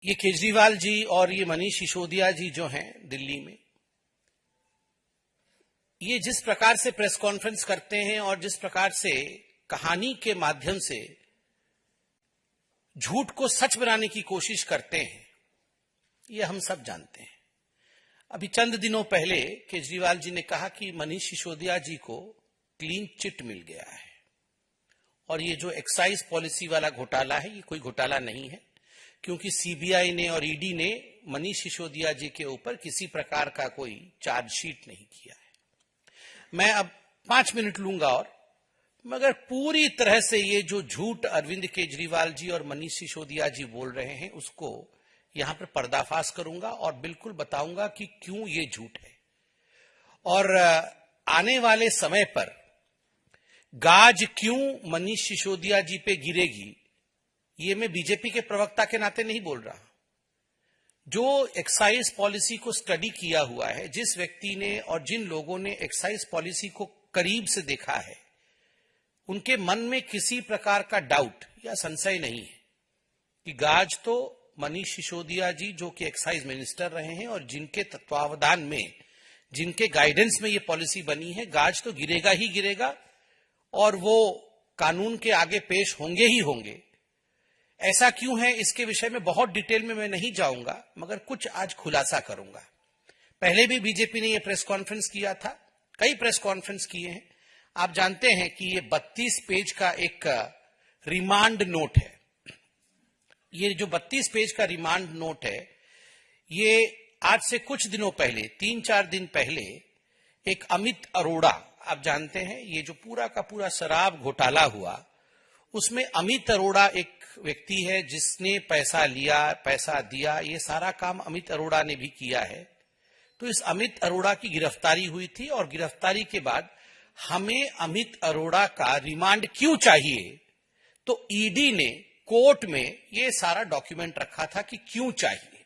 ये केजरीवाल जी और ये मनीष सिसोदिया जी जो हैं दिल्ली में, ये जिस प्रकार से प्रेस कॉन्फ्रेंस करते हैं और जिस प्रकार से कहानी के माध्यम से झूठ को सच बनाने की कोशिश करते हैं, ये हम सब जानते हैं। अभी चंद दिनों पहले केजरीवाल जी ने कहा कि मनीष सिसोदिया जी को क्लीन चिट मिल गया है और ये जो एक्साइज पॉलिसी वाला घोटाला है, ये कोई घोटाला नहीं है, क्योंकि सीबीआई ने और ईडी ने मनीष सिसोदिया जी के ऊपर किसी प्रकार का कोई चार्जशीट नहीं किया है। मैं अब 5 मिनट लूंगा और मगर पूरी तरह से ये जो झूठ अरविंद केजरीवाल जी और मनीष सिसोदिया जी बोल रहे हैं उसको यहां पर पर्दाफाश करूंगा और बिल्कुल बताऊंगा कि क्यों ये झूठ है। और आने वाले समय पर गाज क्यों मनीष सिसोदिया जी पे गिरेगी, ये मैं बीजेपी के प्रवक्ता के नाते नहीं बोल रहा। जो एक्साइज पॉलिसी को स्टडी किया हुआ है, जिस व्यक्ति ने और जिन लोगों ने एक्साइज पॉलिसी को करीब से देखा है, उनके मन में किसी प्रकार का डाउट या संशय नहीं है कि गाज तो मनीष सिसोदिया जी जो कि एक्साइज मिनिस्टर रहे हैं और जिनके तत्वावधान में, जिनके गाइडेंस में ये पॉलिसी बनी है, गाज तो गिरेगा ही गिरेगा और वो कानून के आगे पेश होंगे ही होंगे। ऐसा क्यों है इसके विषय में बहुत डिटेल में मैं नहीं जाऊंगा, मगर कुछ आज खुलासा करूंगा। पहले भी बीजेपी ने यह प्रेस कॉन्फ्रेंस किया था, कई प्रेस कॉन्फ्रेंस किए हैं। आप जानते हैं कि ये 32 पेज का एक रिमांड नोट है। ये जो 32 पेज का रिमांड नोट है, ये आज से कुछ दिनों पहले, 3-4 दिन पहले, एक अमित अरोड़ा, आप जानते हैं ये जो पूरा का पूरा शराब घोटाला हुआ, उसमें अमित अरोड़ा एक व्यक्ति है जिसने पैसा लिया, पैसा दिया, ये सारा काम अमित अरोड़ा ने भी किया है। तो इस अमित अरोड़ा की गिरफ्तारी हुई थी और गिरफ्तारी के बाद हमें अमित अरोड़ा का रिमांड क्यों चाहिए, तो ईडी ने कोर्ट में ये सारा डॉक्यूमेंट रखा था कि क्यों चाहिए।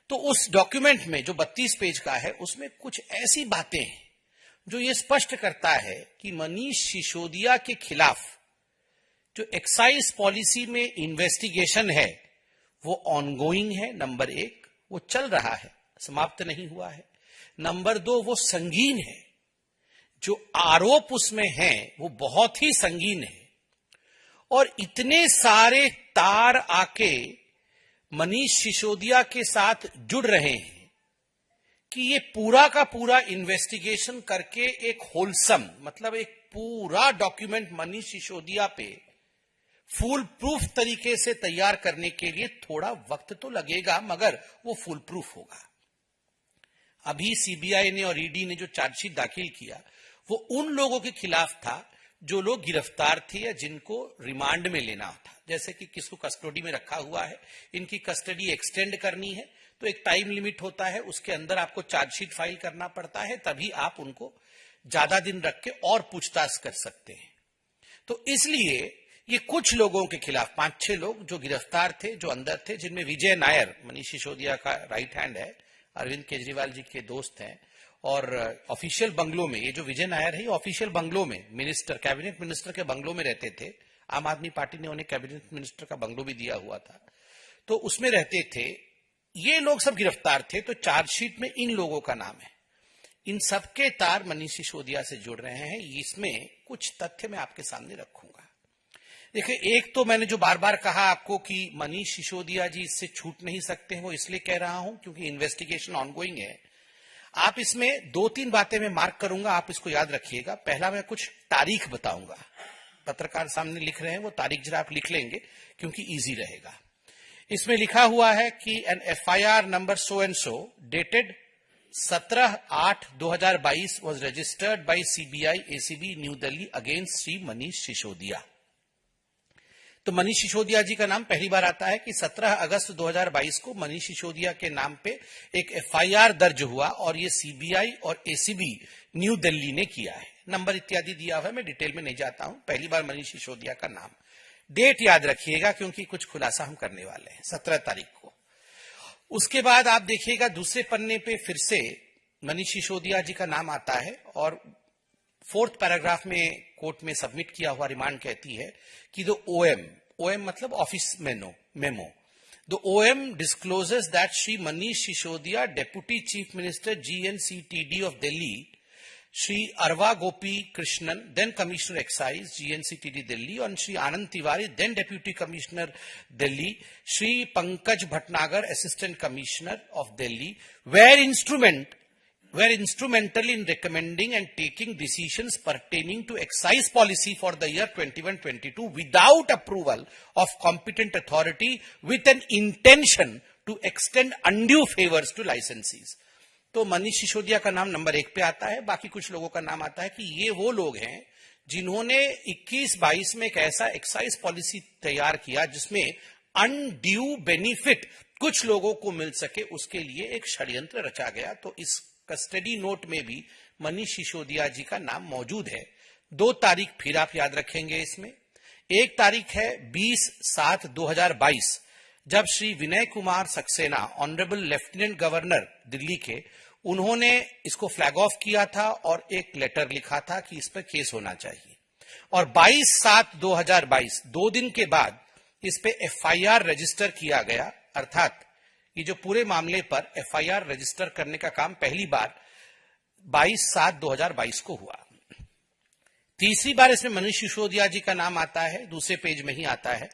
तो उस डॉक्यूमेंट में जो 32 पेज का है, उसमें कुछ ऐसी बातें हैं जो ये स्पष्ट करता है कि मनीष सिसोदिया के खिलाफ जो एक्साइज पॉलिसी में इन्वेस्टिगेशन है वो ऑनगोइंग है। नंबर 1, वो चल रहा है, समाप्त नहीं हुआ है। नंबर 2, वो संगीन है, जो आरोप उसमें हैं वो बहुत ही संगीन है। और इतने सारे तार आके मनीष सिसोदिया के साथ जुड़ रहे हैं कि ये पूरा का पूरा इन्वेस्टिगेशन करके एक होलसम, मतलब एक पूरा डॉक्यूमेंट मनीष सिसोदिया पे फुल प्रूफ तरीके से तैयार करने के लिए थोड़ा वक्त तो लगेगा, मगर वो फुल प्रूफ होगा। अभी सीबीआई ने और ईडी ने जो चार्जशीट दाखिल किया वो उन लोगों के खिलाफ था जो लोग गिरफ्तार थे या जिनको रिमांड में लेना था। जैसे कि किसको कस्टडी में रखा हुआ है, इनकी कस्टडी एक्सटेंड करनी है तो एक टाइम लिमिट होता है, उसके अंदर आपको चार्जशीट फाइल करना पड़ता है, तभी आप उनको ज्यादा दिन रख के और पूछताछ कर सकते हैं। तो इसलिए ये कुछ लोगों के खिलाफ 5-6 लोग जो गिरफ्तार थे, जो अंदर थे, जिनमें विजय नायर, मनीष सिसोदिया का राइट हैंड है, अरविंद केजरीवाल जी के दोस्त हैं, और ऑफिशियल बंगलों में, ये जो विजय नायर है ये ऑफिशियल बंगलों में, मिनिस्टर, कैबिनेट मिनिस्टर के बंगलों में रहते थे। आम आदमी पार्टी ने उन्हें कैबिनेट मिनिस्टर का बंगलो भी दिया हुआ था, तो उसमें रहते थे। ये लोग सब गिरफ्तार थे। तो चार्जशीट में इन लोगों का नाम है। इन सबके तार मनीष सिसोदिया से जुड़ रहे हैं। इसमें कुछ तथ्य मैं आपके सामने रखूंगा। देखिए, एक तो मैंने जो बार बार कहा आपको कि मनीष सिसोदिया जी इससे छूट नहीं सकते हैं, वो इसलिए कह रहा हूं क्योंकि इन्वेस्टिगेशन ऑनगोइंग है। आप इसमें 2-3 बातें मैं मार्क करूंगा, आप इसको याद रखिएगा। पहला, मैं कुछ तारीख बताऊंगा, पत्रकार सामने लिख रहे हैं, वो तारीख जरा आप लिख लेंगे क्योंकि इजी रहेगा। इसमें लिखा हुआ है कि an FIR number so and so dated 17/8/2022 was registered by CBI ACB new Delhi against Shri Manish Sisodia. तो मनीष सिसोदिया जी का नाम पहली बार आता है कि 17 अगस्त 2022 को मनीष सिसोदिया के नाम पे एक एफआईआर दर्ज हुआ और ये सीबीआई और एसीबी न्यू दिल्ली ने किया है। नंबर इत्यादि दिया हुआ है, मैं डिटेल में नहीं जाता हूं। पहली बार मनीष सिसोदिया का नाम, डेट याद रखिएगा क्योंकि कुछ खुलासा हम करने वाले हैं, 17 तारीख को। उसके बाद आप देखिएगा दूसरे पन्ने पे फिर से मनीष सिसोदिया जी का नाम आता है और 4th पैराग्राफ में कोर्ट में सबमिट किया हुआ रिमांड कहती है कि द ओएम मतलब office memo, The OM discloses that Shri Manish Sisodiya, Deputy Chief Minister GNCTD of Delhi, Shri Arva Gopi Krishnan, then Commissioner Excise, GNCTD Delhi, and Shri Anand Tiwari, then Deputy Commissioner Delhi, Shri Pankaj Bhatnagar, Assistant Commissioner of Delhi, were instrumental in recommending and taking decisions pertaining to excise policy for the year 21-22 without approval of competent authority, with an intention to extend undue favors to licensees. तो मनीष सिसोदिया का नाम number 1 पे आता है। बाकी कुछ लोगों का नाम आता है कि ये वो लोग हैं जिन्होंने 21-22 में एक ऐसा एक्साइज पॉलिसी तैयार किया जिसमें अनड्यू बेनिफिट कुछ लोगों को मिल सके, उसके लिए एक षड्यंत्र रचा गया। तो इस कस्टडी नोट में भी मनीष सिसोदिया जी का नाम मौजूद है। 2 तारीख फिर आप याद रखेंगे इसमें। एक तारीख है 20/7/2022, जब Shri Vinay Kumar Saxena, honourable lieutenant governor Delhi के, उन्होंने इसको फ्लैग ऑफ किया था और एक लेटर लिखा था कि इस पर केस होना चाहिए। और 22/7/2022, 2 दिन के बाद इस पे FIR रजिस्टर किया गया। अर्थात ये जो पूरे मामले पर FIR रजिस्टर करने का काम पहली बार 22/7/2022 को हुआ। तीसरी बार इसमें मनीष सिसोदिया जी का नाम आता है, दूसरे पेज में ही आता है।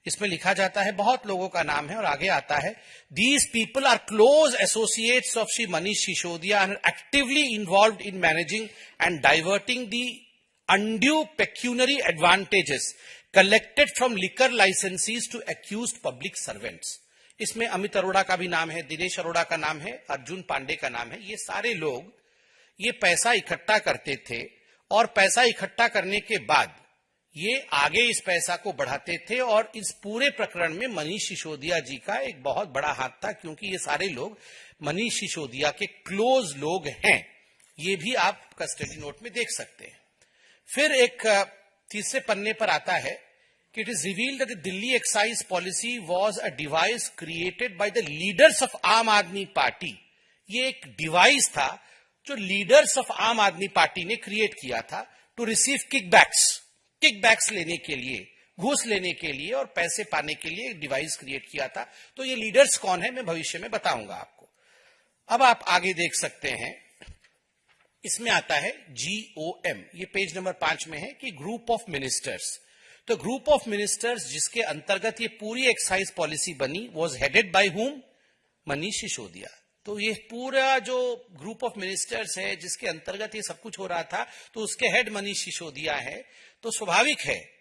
इसमें लिखा जाता है, बहुत लोगों का नाम है और आगे आता है, these people are close associates of Shri Manish Sisodia and actively involved in managing and diverting the undue pecuniary advantages collected from liquor licensees to accused public servants. इसमें अमित अरोड़ा का भी नाम है, दिनेश अरोड़ा का नाम है, अर्जुन पांडे का नाम है। ये सारे लोग ये पैसा इकट्ठा करते थे और पैसा इकट्ठा करने के बाद ये आगे इस पैसा को बढ़ाते थे। और इस पूरे प्रकरण में मनीष सिसोदिया जी का एक बहुत बड़ा हाथ था, क्योंकि ये सारे लोग मनीष सिसोदिया के क्लोज लोग हैं। ये भी आप कस्टडी नोट में देख सकते हैं। फिर एक तीसरे पन्ने पर आता है कि it is revealed that the Delhi excise policy was a device created by the leaders of आम आदमी पार्टी। ये एक डिवाइस था जो लीडर्स ऑफ आम आदमी पार्टी ने क्रिएट किया था टू रिसीव किकबैक्स लेने के लिए, घूस लेने के लिए और पैसे पाने के लिए एक डिवाइस क्रिएट किया था। तो ये लीडर्स कौन है मैं भविष्य में बताऊंगा आपको। अब आप आगे देख सकते हैं, इसमें आता है GOM, ये पेज नंबर 5 में है कि ग्रुप ऑफ मिनिस्टर्स। तो ग्रुप ऑफ मिनिस्टर्स जिसके अंतर्गत ये पूरी एक्साइज पॉलिसी बनी was headed by whom? Manish Sisodia. तो ये पूरा जो ग्रुप ऑफ मिनिस्टर्स है जिसके अंतर्गत ये सब कुछ हो रहा था, तो उसके हेड मनीष सिसोदिया है। तो स्वाभाविक है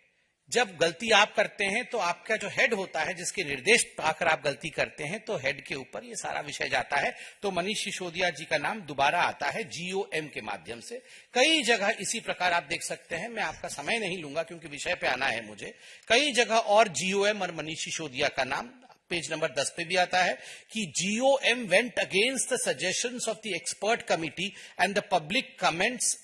जब गलती आप करते हैं तो आपका जो हेड होता है, जिसके निर्देश पाकर आप गलती करते हैं, तो हेड के ऊपर ये सारा विषय जाता है। तो मनीष सिसोदिया जी का नाम दोबारा आता है GOM के माध्यम से। कई जगह इसी प्रकार आप देख सकते हैं, मैं आपका समय नहीं लूंगा क्योंकि विषय पे आना है मुझे। कई जगह और GOM और मनीष सिसोदिया का नाम पेज नंबर 10 पे भी आता है कि GOM went against the suggestions of the expert committee and the public comments.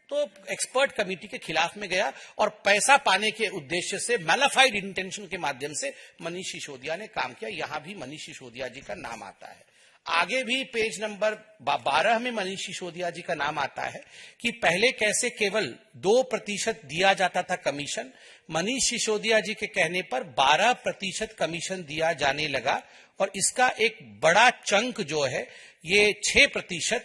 तो एक्सपर्ट कमिटी के खिलाफ में गया और पैसा पाने के उद्देश्य से मैलाफाइड इंटेंशन के माध्यम से मनीष सिसोदिया ने काम किया। यहां भी मनीष सिसोदिया जी का नाम आता है। आगे भी पेज नंबर 12 में मनीष सिसोदिया जी का नाम आता है कि पहले कैसे केवल 2% दिया जाता था कमीशन, मनीष सिसोदिया जी के कहने पर 12% कमीशन दिया जाने लगा और इसका एक बड़ा चंक जो है ये 6%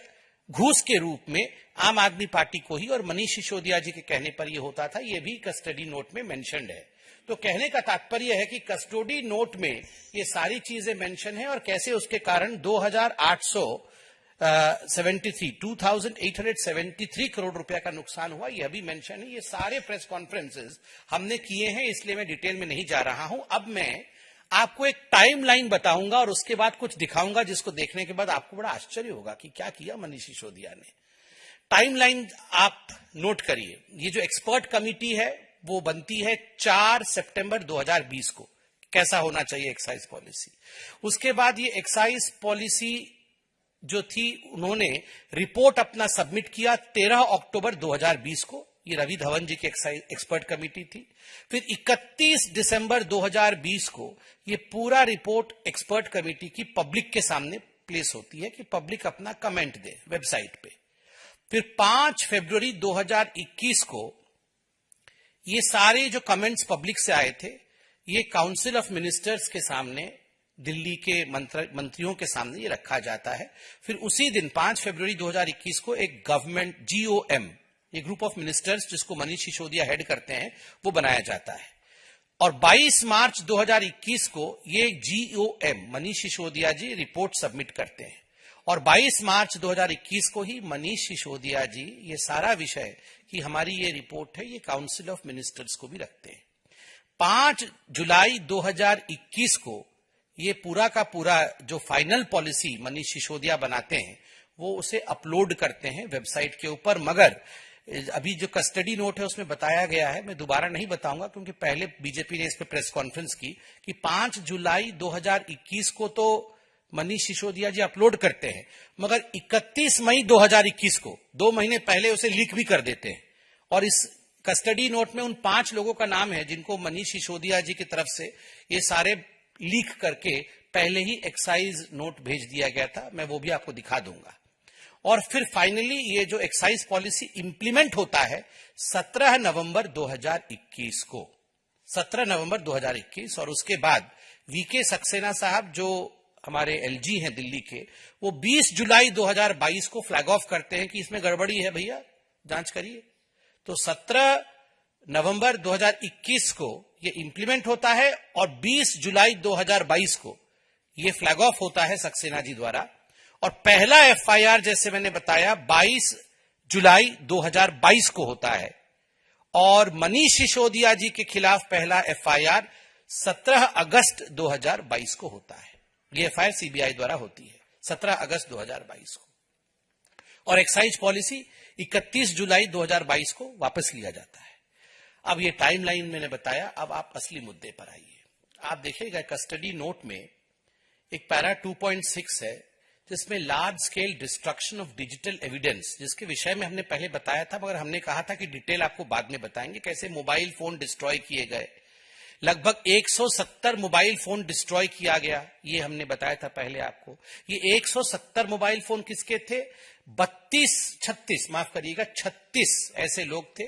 घूस के रूप में आम आदमी पार्टी को ही और मनीष सिसोदिया जी के कहने पर यह होता था। यह भी कस्टडी नोट में मेंशन्ड है। तो कहने का तात्पर्य है कि कस्टडी नोट में ये सारी चीजें मेंशन है और कैसे उसके कारण 2873 करोड़ रुपया का नुकसान हुआ, यह भी मेंशन है। ये सारे प्रेस कॉन्फ्रेंसेस हमने किए हैं, इसलिए मैं डिटेल में नहीं जा रहा हूं। अब मैं आपको एक टाइमलाइन बताऊंगा और उसके बाद कुछ दिखाऊंगा जिसको देखने के बाद आपको बड़ा आश्चर्य होगा कि क्या किया मनीष सिसोदिया ने। टाइमलाइन आप नोट करिए। ये जो एक्सपर्ट कमिटी है वो बनती है 4 सितंबर 2020 को, कैसा होना चाहिए एक्साइज पॉलिसी। उसके बाद ये एक्साइज पॉलिसी जो थी उन्होंने रिपोर्ट अपना सबमिट किया 13 अक्टूबर 2020 को। ये रवि धवन जी की एक्सपर्ट कमिटी थी। फिर 31 दिसंबर 2020 को ये पूरा रिपोर्ट एक्सपर्ट कमिटी की पब्लिक के सामने प्लेस होती है कि पब्लिक अपना कमेंट दे वेबसाइट पे। फिर 5 फरवरी 2021 को ये सारे जो कमेंट्स पब्लिक से आए थे ये काउंसिल ऑफ मिनिस्टर्स के सामने दिल्ली के मंत्रियों के सामने ये रखा जाता है। फिर उसी दिन 5 फरवरी 2021 को एक गवर्नमेंट GOM, ये ग्रुप ऑफ मिनिस्टर्स जिसको मनीष सिसोदिया हेड करते हैं, वो बनाया जाता है। और 22 मार्च 2021 को ये GOM मनीष सिसोदिया जी रिपोर्ट सबमिट करते हैं। और 22 मार्च 2021 को ही मनीष सिसोदिया जी ये सारा विषय कि हमारी ये रिपोर्ट है, ये काउंसिल ऑफ मिनिस्टर्स को भी रखते हैं। 5 जुलाई 2021 को ये पूरा का पूरा जो फाइनल पॉलिसी मनीष सिसोदिया बनाते हैं वो उसे अपलोड करते हैं वेबसाइट के ऊपर। मगर अभी जो कस्टडी नोट है उसमें बताया गया है, मैं दोबारा नहीं बताऊंगा क्योंकि पहले बीजेपी ने इस पर प्रेस कॉन्फ्रेंस की कि 5 जुलाई 2021 को तो मनीष सिसोदिया जी अपलोड करते हैं, मगर 31 मई 2021 को 2 महीने पहले उसे लीक भी कर देते हैं। और इस कस्टडी नोट में उन 5 लोगों का नाम है जिनको मनीष सिसोदिया जी की तरफ से ये सारे लीक करके पहले ही एक्साइज नोट भेज दिया गया था, मैं वो भी आपको दिखा दूंगा। और फिर फाइनली ये जो एक्साइज पॉलिसी इंप्लीमेंट होता है 17 नवंबर 2021 को, 17 नवंबर 2021। और उसके बाद वीके सक्सेना साहब जो हमारे LG हैं दिल्ली के, वो 20 जुलाई 2022 को फ्लैग ऑफ करते हैं कि इसमें गड़बड़ी है भैया, जांच करिए। तो 17 नवंबर 2021 को ये इंप्लीमेंट होता है और 20 जुलाई 2022 को ये फ्लैग ऑफ होता है सक्सेना जी द्वारा। और पहला FIR जैसे मैंने बताया 22 जुलाई 2022 को होता है। और मनीष सिसोदिया जी के खिलाफ पहला FIR 17 अगस्त 2022 को होता है। ये FIR CBI द्वारा होती है 17 अगस्त 2022 को। और एक्साइज पॉलिसी 31 जुलाई 2022 को वापस लिया जाता है। अब ये टाइमलाइन मैंने बताया, अब आप असली मुद्दे पर आइए। आप देखिएगा कस्टडी नोट में एक पैरा 2.6 है जिसमें large scale destruction of digital evidence, जिसके विषय में हमने पहले बताया था, मगर हमने कहा था कि डिटेल आपको बाद में बताएंगे, कैसे मोबाइल फोन डिस्ट्रॉय किए गए। लगभग 170 मोबाइल फोन डिस्ट्रॉय किया गया, ये हमने बताया था पहले आपको। ये 170 मोबाइल फोन किसके थे? 36 ऐसे लोग थे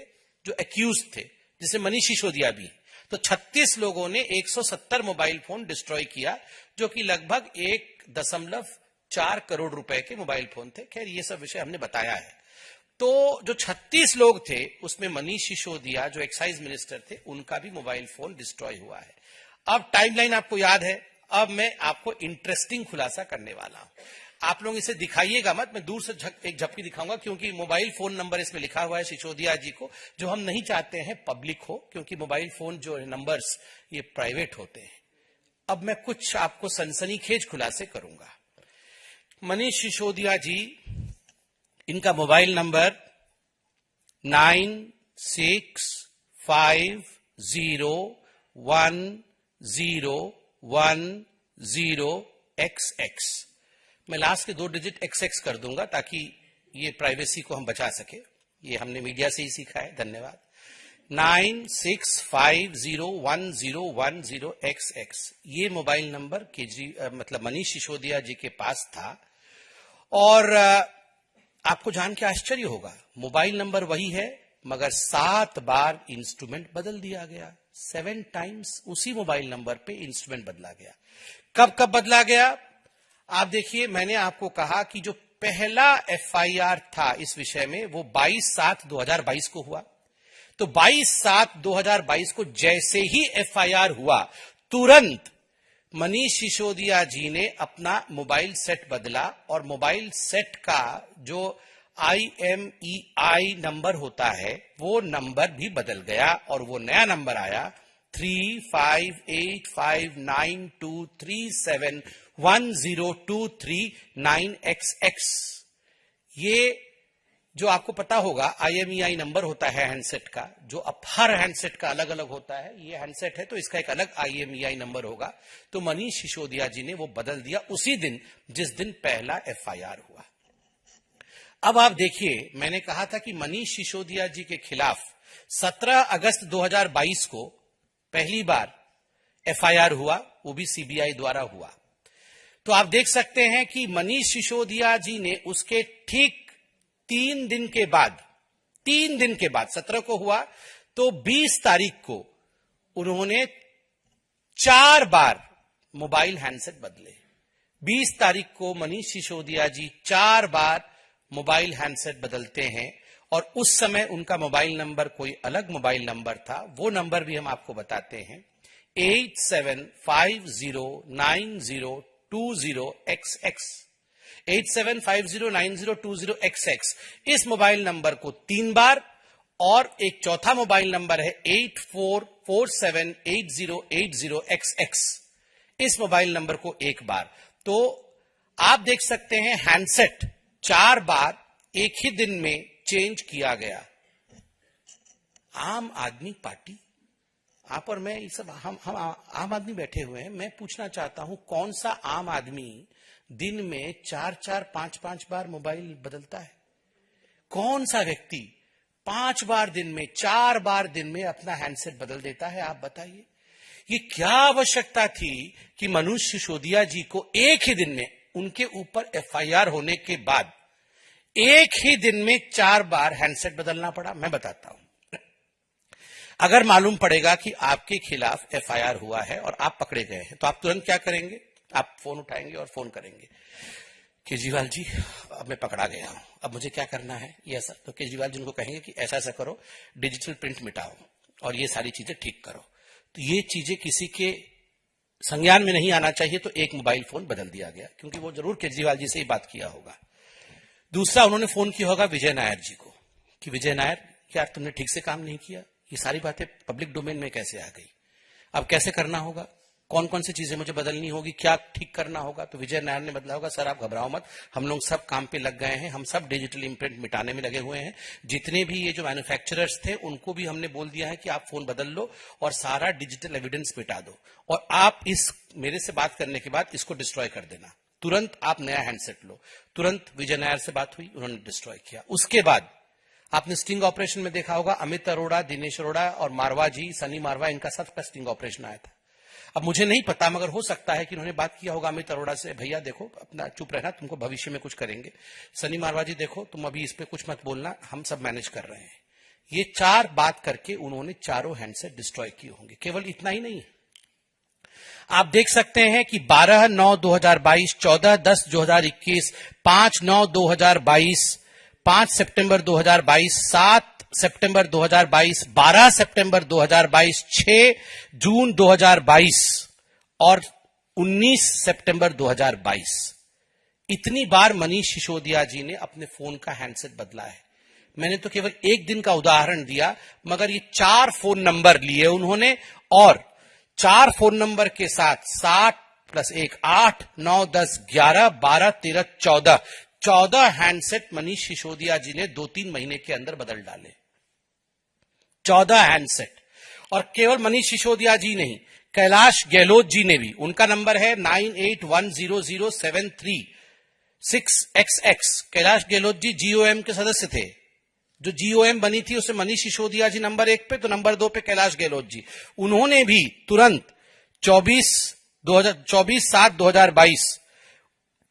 जो एक्यूज थे, जिसे मनीष सिसोदिया भी। तो 36 लोगों ने 170 मोबाइल फोन डिस्ट्रॉय किया, जो कि लगभग 1.4 करोड़ रुपए के मोबाइल फोन थे। खैर ये सब विषय हमने बताया है। तो जो 36 लोग थे उसमें मनीष सिसोदिया जो एक्साइज मिनिस्टर थे उनका भी मोबाइल फोन डिस्ट्रॉय हुआ है। अब टाइमलाइन आपको याद है। अब मैं आपको इंटरेस्टिंग खुलासा करने वाला हूं। आप लोग इसे दिखाइएगा मत, मैं दूर से एक झपकी दिखाऊंगा क्योंकि मोबाइल फोन नंबर इसमें लिखा हुआ है सिसोदिया जी को, जो हम नहीं चाहते हैं पब्लिक हो, क्योंकि मोबाइल फोन जो नंबर्स ये प्राइवेट होते हैं। अब मैं कुछ आपको सनसनीखेज खुलासे करूंगा। मनीष सिसोदिया जी, इनका मोबाइल नंबर 96501010XX। मैं लास्ट के 2 डिजिट XX कर दूंगा ताकि ये प्राइवेसी को हम बचा सके। ये हमने मीडिया से ही सीखा है, धन्यवाद। 96501010XX ये मोबाइल नंबर मतलब मनीष सिसोदिया जी के पास था। और आपको जान के आश्चर्य होगा, मोबाइल नंबर वही है मगर 7 बार इंस्ट्रूमेंट बदल दिया गया। 7 टाइम्स उसी मोबाइल नंबर पे इंस्ट्रूमेंट बदला गया। कब कब बदला गया आप देखिए। मैंने आपको कहा कि जो पहला FIR था इस विषय में वो 22/7/2022 को हुआ। तो 22/7/2022 को जैसे ही FIR हुआ तुरंत मनीष सिसोदिया जी ने अपना मोबाइल सेट बदला और मोबाइल सेट का जो IMEI नंबर होता है वो नंबर भी बदल गया और वो नया नंबर आया 358592371023 ये जो आपको पता होगा IMEI नंबर होता है हैंडसेट का, जो अब हर हैंडसेट का अलग अलग होता है। ये हैंडसेट है तो इसका एक अलग IMEI नंबर होगा। तो मनीष सिसोदिया जी ने वो बदल दिया उसी दिन जिस दिन पहला FIR हुआ। अब आप देखिए, मैंने कहा था कि मनीष सिसोदिया जी के खिलाफ 17 अगस्त 2022 को पहली बार FIR हुआ, वो भी CBI द्वारा हुआ। तो आप देख सकते हैं कि मनीष सिसोदिया जी ने उसके ठीक 3 दिन के बाद 17 को हुआ तो 20 तारीख को उन्होंने 4 बार मोबाइल हैंडसेट बदले। 20 तारीख को मनीष सिसोदिया जी 4 बार मोबाइल हैंडसेट बदलते हैं और उस समय उनका मोबाइल नंबर कोई अलग मोबाइल नंबर था, वो नंबर भी हम आपको बताते हैं 87509020XX 87509020XX। इस मोबाइल नंबर को 3 बार और एक चौथा मोबाइल नंबर है 84478080XX, इस मोबाइल नंबर को 1 बार। तो आप देख सकते हैं हैंडसेट 4 बार एक ही दिन में चेंज किया गया। आम आदमी पार्टी, आप और मैं, ये सब हम आम आदमी बैठे हुए हैं। मैं पूछना चाहता हूं कौन सा आम आदमी दिन में 4-4, 5-5 बार मोबाइल बदलता है? कौन सा व्यक्ति 5 बार दिन में, 4 बार दिन में अपना हैंडसेट बदल देता है? आप बताइए, ये क्या आवश्यकता थी कि मनीष सिसोदिया जी को एक ही दिन में, उनके ऊपर एफआईआर होने के बाद एक ही दिन में 4 बार हैंडसेट बदलना पड़ा? मैं बताता हूं। अगर मालूम पड़ेगा कि आपके खिलाफ एफआईआर हुआ है और आप पकड़े गए हैं, तो आप तुरंत क्या करेंगे? आप फोन उठाएंगे और फोन करेंगे, केजरीवाल जी अब मैं पकड़ा गया हूं, अब मुझे क्या करना है, ये ऐसा। तो केजरीवाल जी उनको कहेंगे कि ऐसा ऐसा करो, डिजिटल प्रिंट मिटाओ और ये सारी चीजें ठीक करो। तो ये चीजें किसी के संज्ञान में नहीं आना चाहिए, तो एक मोबाइल फोन बदल दिया गया, क्योंकि वो जरूर केजरीवाल जी से ही बात किया होगा। दूसरा, उन्होंने फोन किया होगा विजय नायर जी को कि विजय नायर, यार तुमने ठीक से काम नहीं किया, ये सारी बातें पब्लिक डोमेन में कैसे आ गई, अब कैसे करना होगा, कौन कौन सी चीजें मुझे बदलनी होगी, क्या ठीक करना होगा। तो विजय नायर ने बदला होगा, सर आप घबराओ मत, हम लोग सब काम पे लग गए हैं, हम सब डिजिटल इम्प्रिंट मिटाने में लगे हुए हैं, जितने भी ये जो मैन्युफैक्चरर्स थे उनको भी हमने बोल दिया है कि आप फोन बदल लो और सारा डिजिटल एविडेंस मिटा दो, और आप इस मेरे से बात करने के बाद इसको डिस्ट्रॉय कर देना, तुरंत आप नया हैंडसेट लो। तुरंत विजय नायर से बात हुई, उन्होंने डिस्ट्रॉय किया। उसके बाद आपने स्टिंग ऑपरेशन में देखा होगा, अमित अरोड़ा, दिनेश अरोड़ा और मारवा जी, सनी मारवा, इनका सबका स्टिंग ऑपरेशन आया था। अब मुझे नहीं पता, मगर हो सकता है कि उन्होंने बात किया होगा अमित अरोड़ा से, भैया देखो अपना चुप रहना, तुमको भविष्य में कुछ करेंगे। सनी मारवा जी देखो तुम अभी इस पे कुछ मत बोलना, हम सब मैनेज कर रहे हैं। ये 4 बात करके उन्होंने चारों हैंडसेट डिस्ट्रॉय किए होंगे। केवल इतना ही नहीं है, आप देख सकते हैं कि 12/9/2022, 14/10/2021, 5/9/2022, 5 सितंबर 2022, 7 सितंबर 2022, 12 सितंबर 2022, 6 जून 2022 और 19 सितंबर 2022। इतनी बार मनीष सिसोदिया जी ने अपने फोन का हैंडसेट बदला है। मैंने तो केवल एक दिन का उदाहरण दिया, मगर ये 4 फोन नंबर लिए उन्होंने, और 4 फोन नंबर के साथ 7 + 1 8, 9, 10, 11, 12, 13, 14 हैंडसेट मनीष सिसोदिया जी ने 2-3 महीने के अंदर बदल डाले। 14 हैंडसेट। और केवल मनीष सिसोदिया जी नहीं, कैलाश गहलोत जी ने भी, उनका नंबर है 98100736XX। कैलाश गहलोत जी जीओएम के सदस्य थे, जो जीओएम बनी थी उसमें मनीष सिसोदिया जी नंबर 1 पे, तो नंबर 2 पे कैलाश गहलोत जी। उन्होंने भी तुरंत 24/7/2022,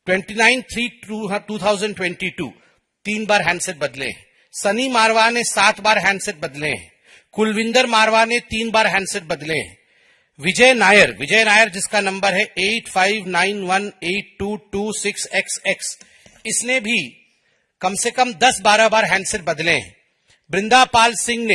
29/3/2022 3 बार हैंडसेट बदले हैं। सनी मारवा ने 7 बार हैंडसेट बदले हैं। कुलविंदर मारवा ने 3 बार हैंडसेट बदले हैं। विजय नायर जिसका नंबर है 85918226XX, इसने भी कम से कम 10-12 बार हैंडसेट बदले हैं। बृंदापाल सिंह ने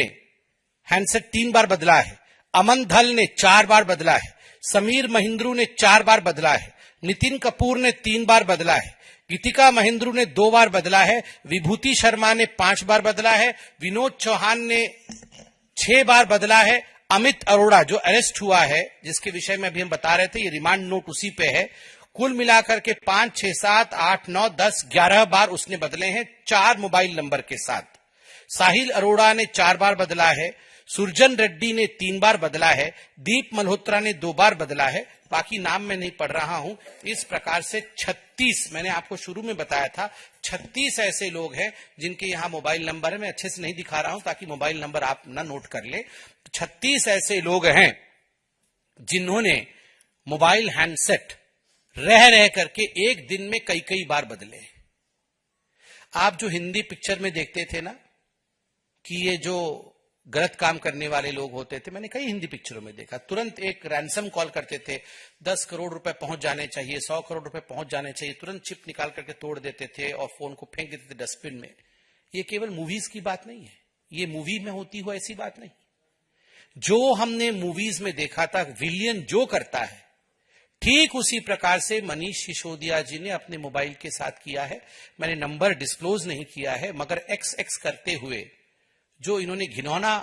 हैंडसेट 3 बार बदला है। अमन धल ने 4 बार बदला है। समीर महिंद्रू ने 4 बार बदला है। नितिन कपूर ने 3 बार बदला है। गीतिका महिंद्रू ने 2 बार बदला है। विभूति शर्मा ने 5 बार बदला है। विनोद चौहान ने 6 बार बदला है। अमित अरोड़ा जो अरेस्ट हुआ है, जिसके विषय में अभी हम बता रहे थे, ये रिमांड नोट उसी पे है, कुल मिलाकर के 5, 6, 7, 8, 9, 10, 11 बार उसने बदले हैं 4 मोबाइल नंबर के साथ। साहिल अरोड़ा ने 4 बार बदला है। सुरजन रेड्डी ने 3 बार बदला है। दीप मल्होत्रा ने 2 बार बदला है। बाकी नाम मैं नहीं पढ़ रहा हूं। इस प्रकार से 36, मैंने आपको शुरू में बताया था, 36 ऐसे लोग हैं जिनके यहां मोबाइल नंबर है। मैं अच्छे से नहीं दिखा रहा हूं ताकि मोबाइल नंबर आप ना नोट कर ले। 36 ऐसे लोग हैं जिन्होंने मोबाइल हैंडसेट रह करके एक दिन में कई बार बदले। आप जो हिंदी पिक्चर में देखते थे ना कि ये जो गलत काम करने वाले लोग होते थे, मैंने कई हिंदी पिक्चरों में देखा, तुरंत एक रैंसम कॉल करते थे, 10 करोड़ रुपए पहुंच जाने चाहिए, 100 करोड़ रुपए पहुंच जाने चाहिए, तुरंत चिप निकाल करके तोड़ देते थे और फोन को फेंक देते थे डस्टबिन में। ये केवल मूवीज की बात नहीं है, ये मूवी में होती हो ऐसी बात नहीं। जो हमने मूवीज में देखा था विलियन जो करता है, ठीक उसी प्रकार से मनीष सिसोदिया जी ने अपने मोबाइल के साथ किया है। मैंने नंबर डिस्क्लोज नहीं किया है, मगर एक्स करते हुए जो इन्होंने घिनौना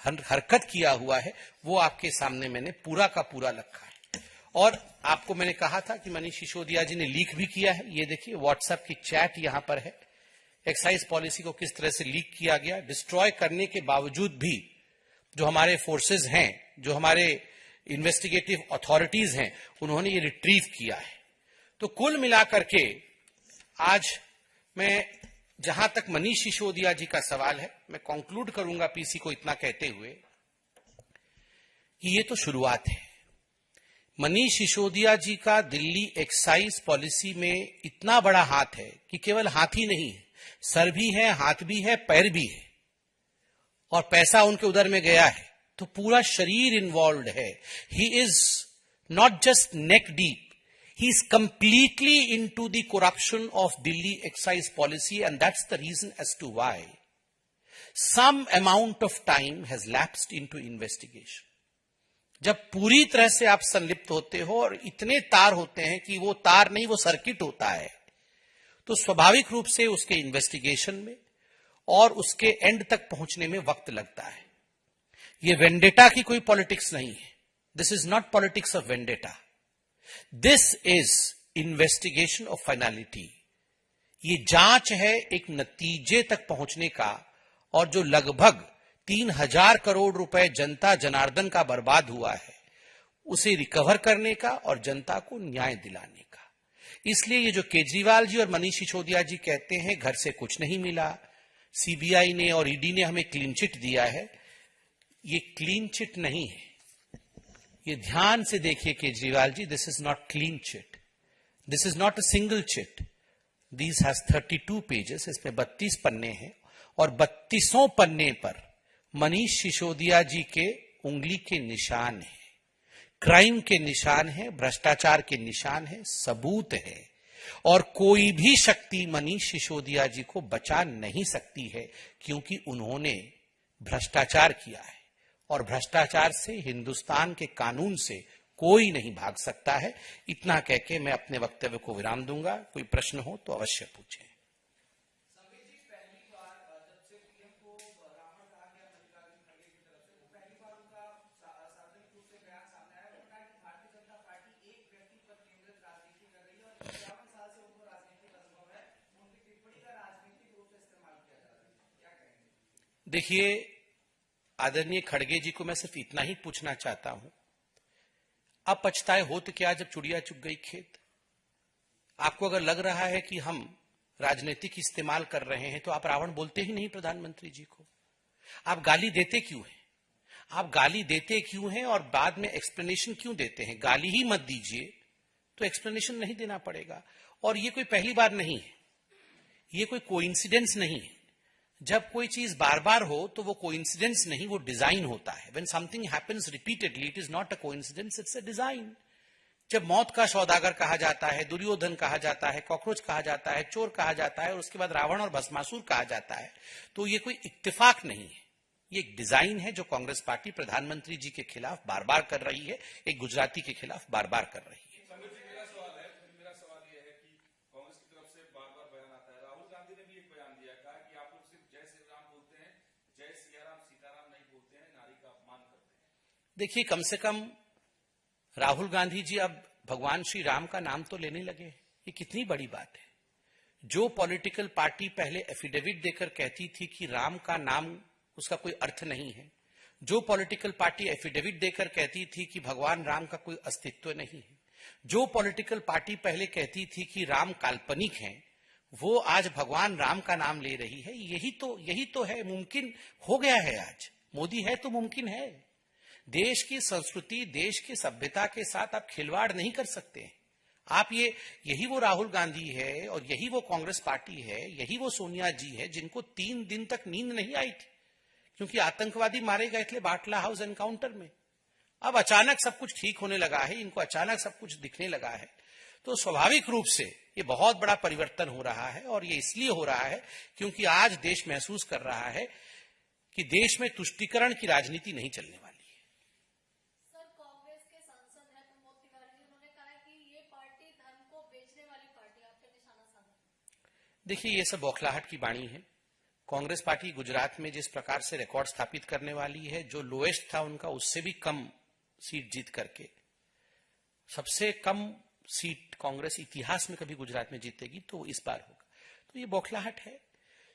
हरकत किया हुआ है वो आपके सामने मैंने पूरा का पूरा रखा है। और आपको मैंने कहा था कि मनीष सिसोदिया जी ने लीक भी किया है। ये देखिए व्हाट्सएप की चैट यहां पर है, एक्साइज पॉलिसी को किस तरह से लीक किया गया, डिस्ट्रॉय करने के बावजूद भी जो हमारे फोर्सेस हैं, जो हमारे इन्वेस्टिगेटिव अथॉरिटीज हैं, उन्होंने ये रिट्रीव किया है। तो कुल मिलाकर के आज मैं, जहां तक मनीष सिसोदिया जी का सवाल है, मैं कंक्लूड करूंगा पीसी को इतना कहते हुए कि ये तो शुरुआत है। मनीष सिसोदिया जी का दिल्ली एक्साइज पॉलिसी में इतना बड़ा हाथ है कि केवल हाथ ही नहीं है, सर भी है, हाथ भी है, पैर भी है, और पैसा उनके उधर में गया है तो पूरा शरीर इन्वॉल्व है। He is not just neck deep, he is completely into the corruption of Delhi excise policy, and that's the reason as to why some amount of time has lapsed into investigation. जब पूरी तरह से आप संलिप्त होते हो और इतने तार होते हैं कि वो तार नहीं वो सर्किट होता है, तो स्वाभाविक रूप से उसके इन्वेस्टिगेशन में और उसके एंड तक पहुंचने में वक्त लगता है। ये वेंडेटा की कोई पॉलिटिक्स नहीं है, this is not politics of vendetta, this is investigation of finality. ये जांच है एक नतीजे तक पहुंचने का, और जो लगभग 3000 करोड़ रुपए जनता जनार्दन का बर्बाद हुआ है उसे रिकवर करने का और जनता को न्याय दिलाने का। इसलिए ये जो केजरीवाल जी और मनीष सिसोदिया जी कहते हैं घर से कुछ नहीं मिला, सीबीआई ने और ईडी ने हमें क्लीन चिट दिया है, ये क्लीन चिट नहीं है। ये ध्यान से देखिए Kejriwal ji, this is not clean chit, this is not a single chit, this has 32 pages, इसमें 32 पन्ने हैं और 32 पन्ने पर मनीष सिसोदिया जी के उंगली के निशान है, क्राइम के निशान है, भ्रष्टाचार के निशान है, सबूत है, और कोई भी शक्ति मनीष सिसोदिया जी को बचा नहीं सकती है, क्योंकि उन्होंने भ्रष्टाचार किया है और भ्रष्टाचार से, हिंदुस्तान के कानून से कोई नहीं भाग सकता है। इतना कह के मैं अपने वक्तव्य को विराम दूंगा। कोई प्रश्न हो तो अवश्य पूछें। देखिए आदरणीय खड़गे जी को मैं सिर्फ इतना ही पूछना चाहता हूं, अब पछताए हो तो क्या जब चिड़िया चुग गई खेत। आपको अगर लग रहा है कि हम राजनीतिक इस्तेमाल कर रहे हैं तो आप रावण बोलते ही नहीं प्रधानमंत्री जी को। आप गाली देते क्यों हैं? आप गाली देते क्यों हैं और बाद में एक्सप्लेनेशन क्यों देते हैं? गाली ही मत दीजिए तो एक्सप्लेनेशन नहीं देना पड़ेगा। और ये कोई पहली बार नहीं है, ये कोई कोइंसिडेंस नहीं है। जब कोई चीज बार बार हो तो वो कोइंसिडेंस नहीं, वो डिजाइन होता है। When something happens repeatedly it is not a coincidence, it's a design. जब मौत का सौदागर कहा जाता है, दुर्योधन कहा जाता है, कॉकरोच कहा जाता है, चोर कहा जाता है और उसके बाद रावण और भस्मासुर कहा जाता है, तो ये कोई इत्तेफाक नहीं है, ये एक डिजाइन है जो कांग्रेस पार्टी प्रधानमंत्री जी के खिलाफ बार बार कर रही है, एक गुजराती के खिलाफ बार बार कर रही है। देखिए कम से कम राहुल गांधी जी अब भगवान श्री राम का नाम तो लेने लगे, ये कितनी बड़ी बात है। जो पॉलिटिकल पार्टी पहले एफिडेविट देकर कहती थी कि राम का नाम उसका कोई अर्थ नहीं है, जो पॉलिटिकल पार्टी एफिडेविट देकर कहती थी कि भगवान राम का कोई अस्तित्व नहीं है, जो पॉलिटिकल पार्टी पहले कहती थी कि राम काल्पनिक हैं, वो आज भगवान राम का नाम ले रही है। यही तो है, मुमकिन हो गया है। आज मोदी है तो मुमकिन है। देश की संस्कृति, देश की सभ्यता के साथ आप खिलवाड़ नहीं कर सकते। आप यही वो राहुल गांधी है और यही वो कांग्रेस पार्टी है, यही वो सोनिया जी है जिनको 3 दिन तक नींद नहीं आई थी, क्योंकि आतंकवादी मारे गए थे बाटला हाउस एनकाउंटर में। अब अचानक सब कुछ ठीक होने लगा है, इनको अचानक सब कुछ दिखने लगा है, तो स्वाभाविक रूप से ये बहुत बड़ा परिवर्तन हो रहा है। और ये इसलिए हो रहा है क्योंकि आज देश महसूस कर रहा है कि देश में तुष्टीकरण की राजनीति नहीं चलने वाली है। सर, कांग्रेस के सांसद हैं प्रमोद तिवारी जी, उन्होंने कहा है कि ये पार्टी धर्म को बेचने वाली पार्टी, आप पे निशाना साधा। देखिए, ये सब बौखलाहट की वाणी है। कांग्रेस पार्टी गुजरात में जिस प्रकार से रिकॉर्ड स्थापित करने वाली है, जो लोएस्ट था उनका उससे भी कम सीट जीत करके, सबसे कम सीट कांग्रेस इतिहास में कभी गुजरात में जीतेगी तो इस बार होगा। तो ये बौखलाहट है।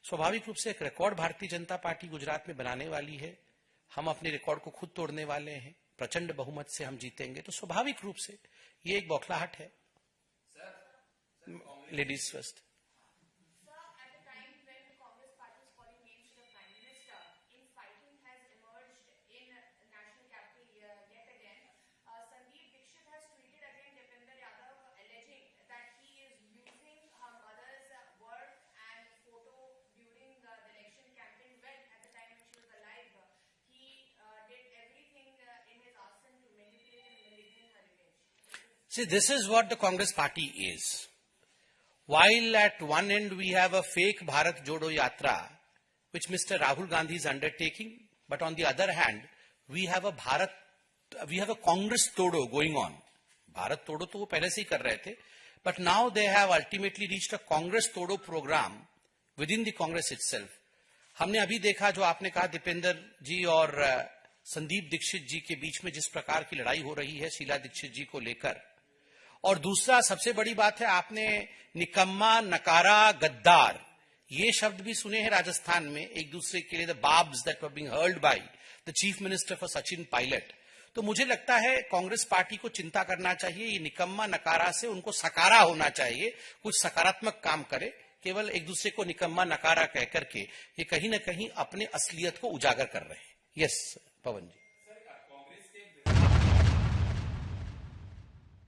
स्वाभाविक रूप से एक रिकॉर्ड भारतीय जनता पार्टी गुजरात में बनाने वाली है। हम अपने रिकॉर्ड को खुद तोड़ने वाले हैं, प्रचंड बहुमत से हम जीतेंगे, तो स्वाभाविक रूप से ये एक बौखलाहट है। Ladies first. See, this is what the Congress party is. While at one end we have a fake Bharat Jodo Yatra, which Mr. Rahul Gandhi is undertaking, but on the other hand, we have a Congress Todo going on. Bharat Todo to wo pehle se hi kar rahe the, but now they have ultimately reached a Congress Todo program within the Congress itself. हमने अभी देखा, जो आपने कहा, दीपेंद्र जी और संदीप दीक्षित जी के बीच में जिस प्रकार की लड़ाई हो रही है शीला दीक्षित जी को लेकर। और दूसरा सबसे बड़ी बात है, आपने निकम्मा, नकारा, गद्दार ये शब्द भी सुने हैं राजस्थान में एक दूसरे के लिए, the barbs that were being hurled by the chief minister for Sachin Pilot. तो मुझे लगता है कांग्रेस पार्टी को चिंता करना चाहिए, ये निकम्मा नकारा से उनको सकारा होना चाहिए, कुछ सकारात्मक काम करे। केवल एक दूसरे को निकम्मा नकारा कह करके ये कहीं ना कहीं अपने असलियत को उजागर कर रहे हैं। यस पवन जी।